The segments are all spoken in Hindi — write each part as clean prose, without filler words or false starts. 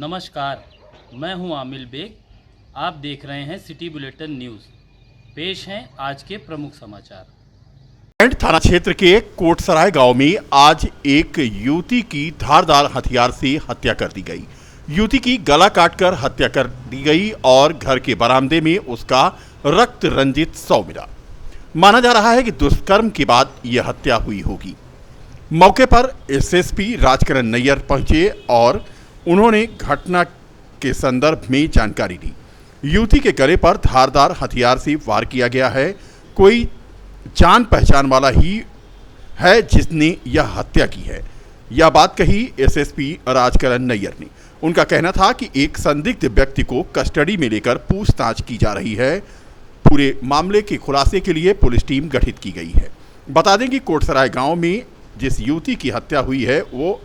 नमस्कार, मैं हूं आमिल बेग। आप देख रहे हैं सिटी बुलेटिन न्यूज़। पेश हैं आज के प्रमुख समाचार। कैंट थाना क्षेत्र के कोटसराय गांव में आज एक युवती की धारदार हथियार से हत्या कर दी गई। युवती की गला काटकर हत्या कर दी गई और घर के बरामदे में उसका रक्त रंजित शव मिला। माना जा रहा है कि दुष्कर्म के बाद यह हत्या हुई होगी। मौके पर एसएसपी राजकरण नैयर पहुंचे और उन्होंने घटना के संदर्भ में जानकारी दी। युवती के गले पर धारदार हथियार से वार किया गया है। कोई जान पहचान वाला ही है जिसने यह हत्या की है। यह बात कही एसएसपी राजकरण नैयर ने। उनका कहना था कि एक संदिग्ध व्यक्ति को कस्टडी में लेकर पूछताछ की जा रही है। पूरे मामले के खुलासे के लिए पुलिस टीम गठित की गई है। बता दें कि कोटसराय गांव में जिस युवती की हत्या हुई है वो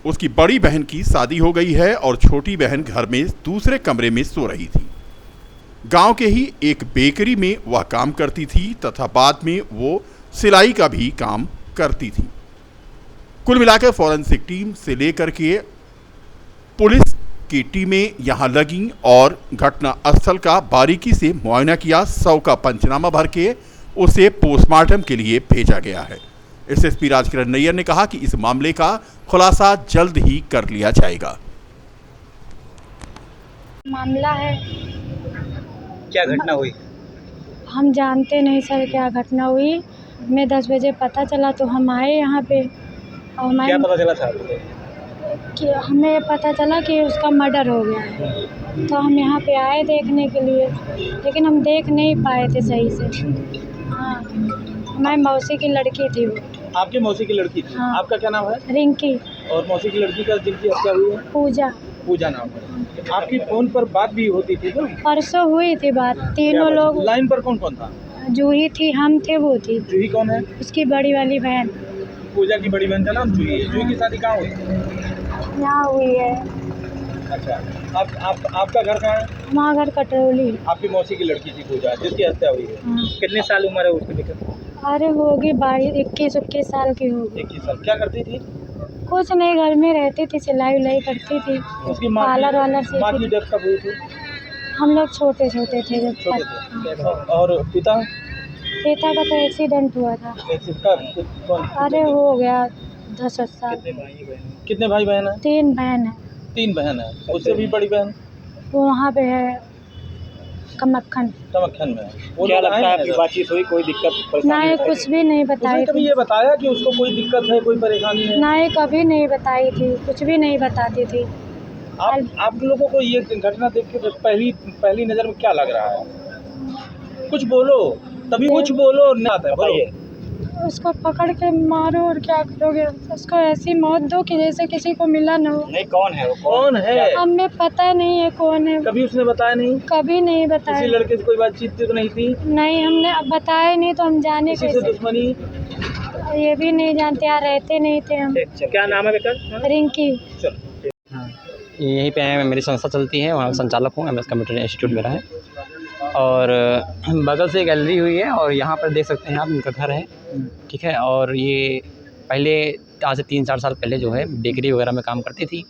उसकी बड़ी बहन की शादी हो गई है और छोटी बहन घर में दूसरे कमरे में सो रही थी। गांव के ही एक बेकरी में वह काम करती थी तथा बाद में वो सिलाई का भी काम करती थी। कुल मिलाकर फॉरेंसिक टीम से लेकर के पुलिस की टीमें यहां लगीं और घटना स्थल का बारीकी से मुआयना किया। शव का पंचनामा भर के उसे पोस्टमार्टम के लिए भेजा गया है। एसएसपी राजकरण नैयर ने कहा कि इस मामले का खुलासा जल्द ही कर लिया जाएगा। मामला है। क्या घटना हुई? हम जानते नहीं सर क्या घटना हुई। हमें 10 बजे पता चला तो हम आए यहाँ पे और क्या पता चला था? कि हमें पता चला कि उसका मर्डर हो गया है। तो हम यहाँ पे आए देखने के लिए, लेकिन हम देख नहीं पाए थे सही से। हाँ, हमारी मौसी की लड़की थी वो। आपकी मौसी की लड़की थी? हाँ। आपका क्या नाम है? रिंकी। और मौसी की लड़की का जिनकी हत्या हुई है? पूजा। पूजा नाम है। आपकी फोन पर बात भी होती थी ना? परसों हुई थी बात। तीनों लोग। लाइन पर कौन कौन था? जूही थी, हम थे, वो थी। जूही कौन है? उसकी बड़ी वाली बहन। पूजा की बड़ी बहन का नाम जूही है। जूही की शादी कहाँ हुई? यहाँ हुई है। अच्छा, आपका घर कहाँ है? हमारा घर कटरौली। आपकी मौसी की लड़की थी पूजा जिसकी हत्या हुई है। हाँ। कितने साल उम्र है उसकी लेकर? अरे होगी 21 साल की होगी। 21 साल। क्या करती थी? कुछ नहीं, घर में रहती थी, सिलाई उलाई करती थी। उसकी माँ पार्लर वालर माँ सीखती की थी। डेथ कब हुई थी? हम लोग छोटे छोटे थे जब छोटे थे। और पिता का तो एक्सीडेंट हुआ था। कौन? अरे हो गया 10 साल। कितने भाई बहन है? 3 बहन है। 3 बहन है। उससे भी बड़ी बहन वो वहाँ पे है कमक्खन में है। वो क्या लगता है आपकी बातचीत हुई? कोई दिक्कत नहीं, कुछ भी नहीं बताई उसने कभी थी। ये बताया कि उसको कोई दिक्कत है, कोई परेशानी है? नहीं, कभी नहीं बताई थी, कुछ भी नहीं बताती थी। आप लोगों को ये घटना देख के पहली नज़र में क्या लग रहा है? कुछ बोलो, तभी कुछ बोलो। नहीं आता है, बोलो। उसको पकड़ के मारो और क्या करोगे? उसको ऐसी मौत दो कि जैसे किसी को मिला ना हो। नहीं, कौन है वो? कौन है? हमें पता नहीं है कौन है। कभी उसने बताया नहीं? कभी नहीं बताया। किसी लड़के से कोई बातचीत तो नहीं थी? नहीं, हमने अब बताया नहीं तो हम जाने किसी से कैसे? दुश्मनी? ये भी नहीं जानते, यहाँ रहते नहीं थे हम। क्या नाम है बेटा? रिंकी। चलो। यहीं पे है, मेरी संस्था चलती है, वहाँ संचालक हूँ। MS कंप्यूटर इंस्टीट्यूट मेरा है और बगल से गैलरी हुई है और यहाँ पर देख सकते हैं आप, इनका घर है, ठीक है। और ये पहले आज से 3-4 साल पहले जो है बेकरी वगैरह में काम करती थी।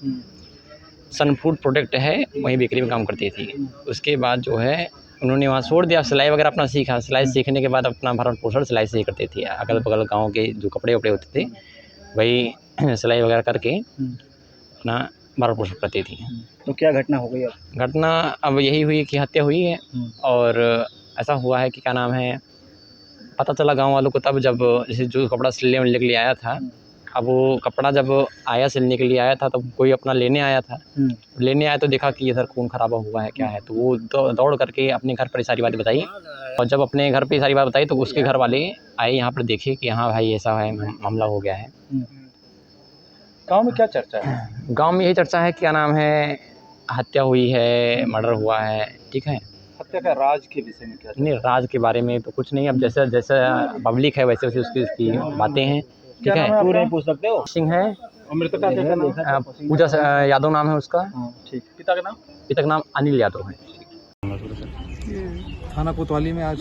सन फूड प्रोडक्ट है, वहीं बेकरी में काम करती थी। उसके बाद जो है उन्होंने वहाँ छोड़ दिया, सिलाई वगैरह अपना सीखा। सिलाई सीखने के बाद अपना भरण पोषण सिलाई से ही करती थी। अगल बगल गाँव के जो कपड़े वपड़े होते थे वही सिलाई वगैरह करके अपना भरण पोषण करती थी। तो क्या घटना हो गई अब? घटना अब यही हुई कि हत्या हुई है और ऐसा हुआ है कि क्या नाम है, पता चला गांव वालों को तब जब जैसे जो कपड़ा सिलने के लिए आया था। अब वो कपड़ा जब आया सिलने के लिए आया था तब कोई अपना लेने आया था। लेने आया तो देखा कि इधर खून खराबा हुआ है, क्या है। तो वो दौड़ करके अपने घर पर सारी बातें बताई और जब अपने घर पे सारी बात बताई तो उसके घर वाले आए यहाँ पर, देखे कि हाँ भाई ऐसा है, मामला हो गया है। गाँव में क्या चर्चा है? गांव में यही चर्चा है, क्या नाम है, हत्या हुई है, मर्डर हुआ है, ठीक है। हत्या का राज के विषय में क्या? नहीं, राज के बारे में तो कुछ नहीं। अब जैसे जैसे पब्लिक है वैसे वैसे उसकी बातें हैं, ठीक है। पूरे पूछ सकते हो? सिंह है, मृतका का नाम? पूजा यादव नाम है उसका। ठीक। पिता का नाम? पिता का नाम अनिल यादव है। थाना कोतवाली में आज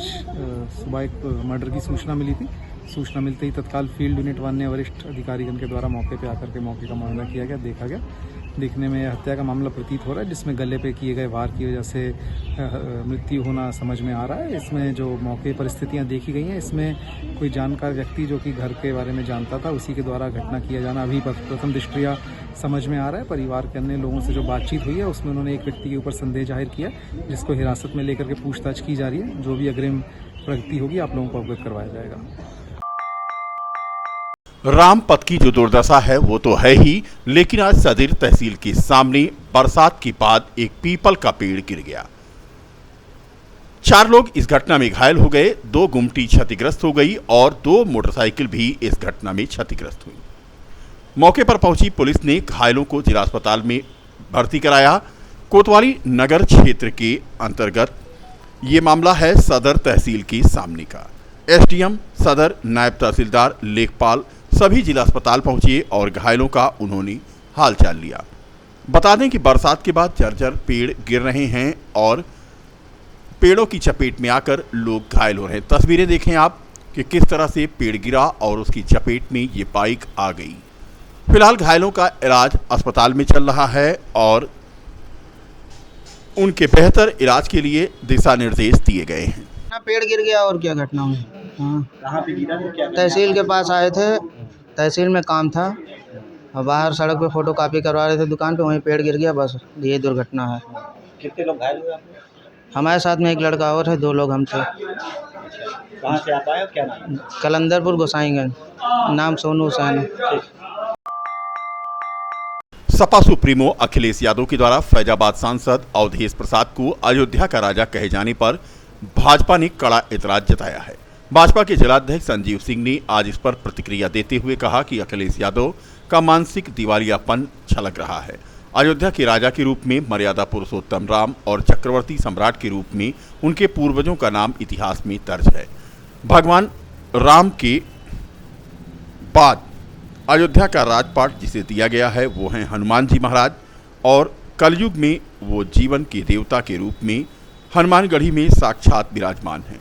सुबह एक मर्डर की सूचना मिली थी। सूचना मिलते ही तत्काल फील्ड यूनिट 1 ने वरिष्ठ अधिकारीगण के द्वारा मौके पे आकर के मौके का मुआयना किया गया, देखा गया देखने में हत्या का मामला प्रतीत हो रहा है, जिसमें गले पे किए गए वार की वजह से मृत्यु होना समझ में आ रहा है। इसमें जो मौके परिस्थितियां देखी गई हैं, इसमें कोई जानकार व्यक्ति जो कि घर के बारे में जानता था, उसी के द्वारा घटना किया जाना अभी प्रथम दृष्टया समझ में आ रहा है। परिवार के अन्य लोगों से जो बातचीत हुई है, उसमें उन्होंने एक व्यक्ति के ऊपर संदेह जाहिर किया, जिसको हिरासत में लेकर के पूछताछ की जा रही है। जो भी अग्रिम प्रगति होगी आप लोगों को अवगत करवाया जाएगा। रामपथ की जो दुर्दशा है वो तो है ही, लेकिन आज सदर तहसील के सामने बरसात के बाद एक पीपल का पेड़ गिर गया। 4 लोग इस घटना में घायल हो गए, 2 गुमटी क्षतिग्रस्त हो गई और 2 मोटरसाइकिल भी इस घटना में क्षतिग्रस्त हुई। मौके पर पहुंची पुलिस ने घायलों को जिला अस्पताल में भर्ती कराया। कोतवाली नगर क्षेत्र के अंतर्गत ये मामला है सदर तहसील के सामने का। एसडीएम सदर, नायब तहसीलदार, लेखपाल सभी जिला अस्पताल पहुंचे और घायलों का उन्होंने हालचाल लिया। बता दें कि बरसात के बाद जर्जर पेड़ गिर रहे हैं और पेड़ों की चपेट में आकर लोग घायल हो रहे हैं। तस्वीरें देखें आप कि किस तरह से पेड़ गिरा और उसकी चपेट में ये बाइक आ गई। फिलहाल घायलों का इलाज अस्पताल में चल रहा है और उनके बेहतर इलाज के लिए दिशा निर्देश दिए गए हैं। पेड़ गिर गया और क्या घटना हुई। हाँ, कहाँ पे गिरा वो क्या तहसील के पास आए थे, तहसील में काम था और बाहर सड़क पे फोटो कॉपी करवा रहे थे दुकान पे, वहीं पेड़ गिर गया, बस ये दुर्घटना है। कितने लोग घायल हुए आप लोग? हमारे साथ में एक लड़का और है, 2 लोग हम थे। कहाँ से आप आए हो, क्या नाम है? कलंदरपुर गोसाईगंज, नाम सोनू हुसैन है। सपा सुप्रीमो अखिलेश यादव के द्वारा फैजाबाद सांसद अवधेश प्रसाद को अयोध्या का राजा कहे जाने पर भाजपा ने कड़ा एतराज जताया है। भाजपा के जिलाध्यक्ष संजीव सिंह ने आज इस पर प्रतिक्रिया देते हुए कहा कि अखिलेश यादव का मानसिक दिवालियापन छलक रहा है। अयोध्या के राजा के रूप में मर्यादा पुरुषोत्तम राम और चक्रवर्ती सम्राट के रूप में उनके पूर्वजों का नाम इतिहास में दर्ज है। भगवान राम के बाद अयोध्या का राजपाट जिसे दिया गया है वो हैं हनुमान जी महाराज और कलयुग में वो जीवन के देवता के रूप में हनुमानगढ़ी में साक्षात विराजमान हैं।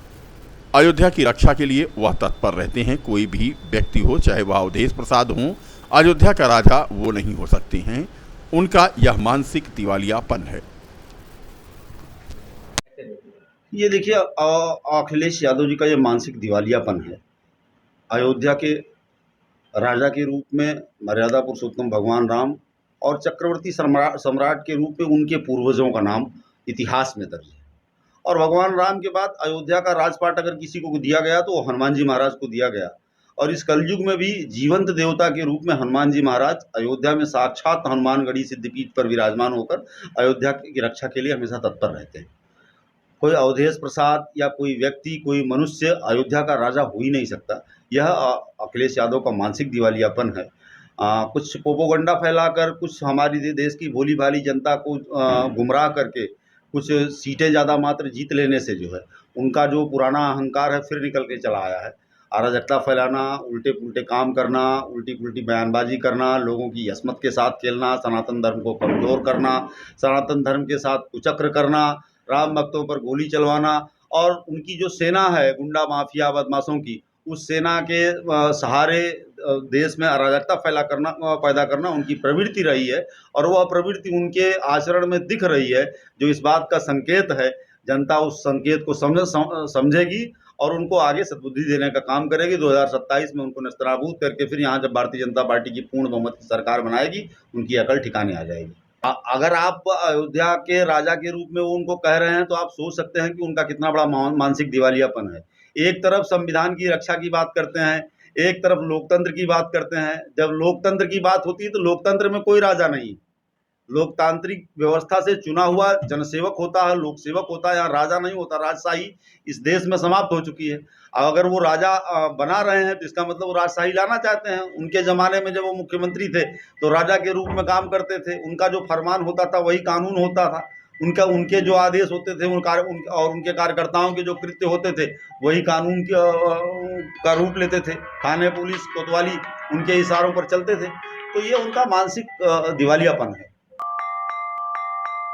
अयोध्या की रक्षा के लिए वह तत्पर रहते हैं। कोई भी व्यक्ति हो, चाहे वह अवधेश प्रसाद हो, अयोध्या का राजा वो नहीं हो सकते हैं। उनका यह मानसिक दिवालियापन है। ये देखिए, अखिलेश यादव जी का ये मानसिक दिवालियापन है। अयोध्या के राजा के रूप में मर्यादा पुरुषोत्तम भगवान राम और चक्रवर्ती सम्राट के रूप में उनके पूर्वजों का नाम इतिहास में दर्ज है। और भगवान राम के बाद अयोध्या का राजपाट अगर किसी को दिया गया तो वो हनुमान जी महाराज को दिया गया। और इस कलयुग में भी जीवंत देवता के रूप में हनुमान जी महाराज अयोध्या में साक्षात हनुमानगढ़ी सिद्धपीठ पर विराजमान होकर अयोध्या की रक्षा के लिए हमेशा तत्पर रहते हैं। कोई अवधेश प्रसाद या कोई व्यक्ति, कोई मनुष्य अयोध्या का राजा हो ही नहीं सकता। यह अखिलेश यादव का मानसिक दिवालियापन है। कुछ प्रोपोगंडा फैलाकर, कुछ हमारी देश की भोली भाली जनता को गुमराह करके कुछ सीटें ज़्यादा मात्र जीत लेने से जो है उनका जो पुराना अहंकार है फिर निकल के चला आया है। अराजकता फैलाना, उल्टे पुल्टे काम करना, उल्टी पुल्टी बयानबाजी करना, लोगों की असमत के साथ खेलना, सनातन धर्म को कमज़ोर करना, सनातन धर्म के साथ कुचक्र करना, राम भक्तों पर गोली चलवाना और उनकी जो सेना है गुंडा माफिया बदमाशों की, उस सेना के सहारे देश में अराजकता पैदा करना उनकी प्रवृत्ति रही है। और वह प्रवृत्ति उनके आचरण में दिख रही है, जो इस बात का संकेत है। जनता उस संकेत को समझेगी और उनको आगे सद्बुद्धि देने का काम करेगी। 2027 में उनको नेस्तनाबूद करके फिर यहाँ जब भारतीय जनता पार्टी की पूर्ण बहुमत की सरकार बनाएगी, उनकी अकल ठिकाने आ जाएगी। अगर आप अयोध्या के राजा के रूप में वो उनको कह रहे हैं तो आप सोच सकते हैं कि उनका कितना बड़ा मानसिक दिवालियापन है। एक तरफ संविधान की रक्षा की बात करते हैं, एक तरफ लोकतंत्र की बात करते हैं। जब लोकतंत्र की बात होती है तो लोकतंत्र में कोई राजा नहीं, लोकतांत्रिक व्यवस्था से चुना हुआ जनसेवक होता है, लोकसेवक होता है। यहाँ राजा नहीं होता। राजशाही इस देश में समाप्त हो चुकी है। अगर वो राजा बना रहे हैं तो इसका मतलब वो राजशाही लाना चाहते हैं। उनके ज़माने में जब वो मुख्यमंत्री थे तो राजा के रूप में काम करते थे। उनका जो फरमान होता था वही कानून होता था। उनके जो आदेश होते थे और उनके कार्यकर्ताओं के जो कृत्य होते थे वही कानून का रूप लेते थे। थाने, पुलिस, कोतवाली उनके इशारों पर चलते थे। तो ये उनका मानसिक दिवालियापन है।